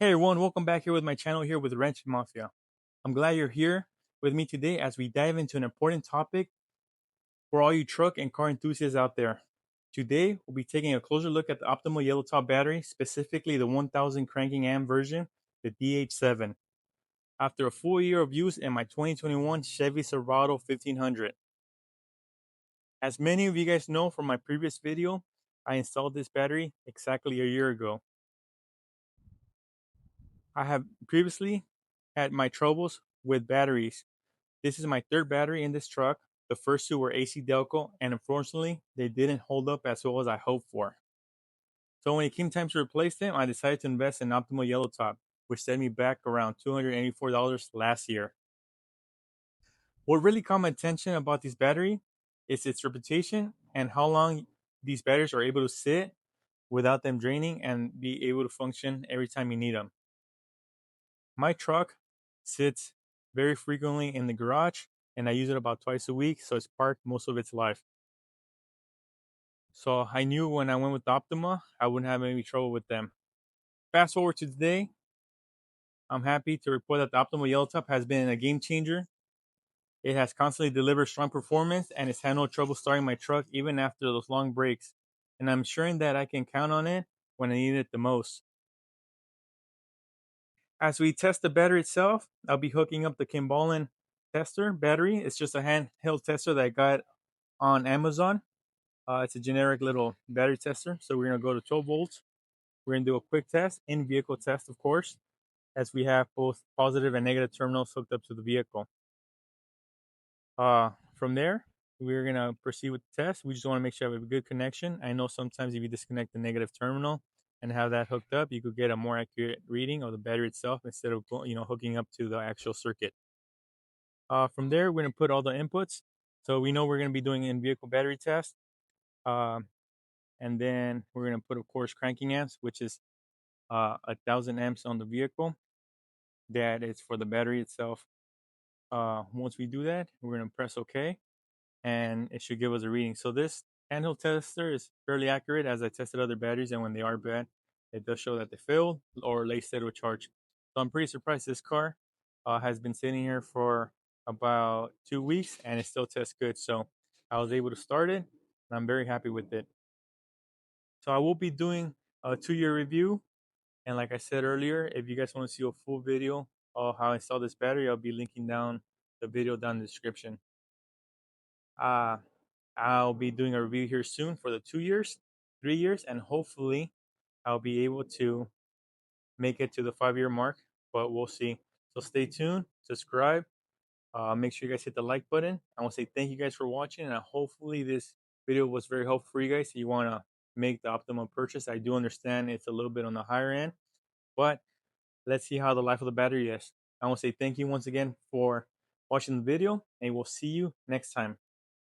Hey everyone, welcome back here with my channel here with Wrench Mafia. I'm glad you're here with me today as we dive into an important topic for all you truck and car enthusiasts out there. Today, we'll be taking a closer look at the Optima YellowTop battery, specifically the 1000 cranking amp version, the DH7, after a full year of use in my 2021 Chevy Silverado 1500. As many of you guys know from my previous video, I installed this battery exactly a year ago. I have previously had my troubles with batteries. This is my third battery in this truck. The first two were AC Delco, and unfortunately, they didn't hold up as well as I hoped for. So when it came time to replace them, I decided to invest in Optima YellowTop, which set me back around $284 last year. What really caught my attention about this battery is its reputation and how long these batteries are able to sit without them draining and be able to function every time you need them. My truck sits very frequently in the garage and I use it about twice a week, so it's parked most of its life. So I knew when I went with Optima, I wouldn't have any trouble with them. Fast forward to today, I'm happy to report that the Optima YellowTop has been a game changer. It has constantly delivered strong performance and it's had no trouble starting my truck even after those long breaks. And I'm ensuring that I can count on it when I need it the most. As we test the battery itself, I'll be hooking up the Kimballen tester battery. It's just a handheld tester that I got on Amazon. It's a generic little battery tester. So we're going to go to 12 volts. We're going to do a quick test, in-vehicle test, of course, as we have both positive and negative terminals hooked up to the vehicle. From there, we're going to proceed with the test. We just want to make sure we have a good connection. I know sometimes if you disconnect the negative terminal and have that hooked up, you could get a more accurate reading of the battery itself instead of hooking up to the actual circuit. From there, we're going to put all the inputs. So we know we're going to be doing an in-vehicle battery test. And then we're going to put, of course, cranking amps, which is 1,000 amps on the vehicle. That is for the battery itself. Once we do that, we're going to press OK, and it should give us a reading. So this handheld tester is fairly accurate as I tested other batteries, and when they are bad, it does show that they failed or lay steady with charge. So I'm pretty surprised this car has been sitting here for about 2 weeks and it still tests good. So I was able to start it and I'm very happy with it. So I will be doing a 2-year review. And like I said earlier, if you guys want to see a full video of how I install this battery, I'll be linking down the video down in the description. I'll be doing a review here soon for the 2 years, 3 years, and hopefully I'll be able to make it to the 5-year mark, but we'll see. So stay tuned, subscribe, make sure you guys hit the like button. I want to say thank you guys for watching, and hopefully this video was very helpful for you guys. So you want to make the optimum purchase. I do understand it's a little bit on the higher end, but let's see how the life of the battery is. I want to say thank you once again for watching the video, and we'll see you next time.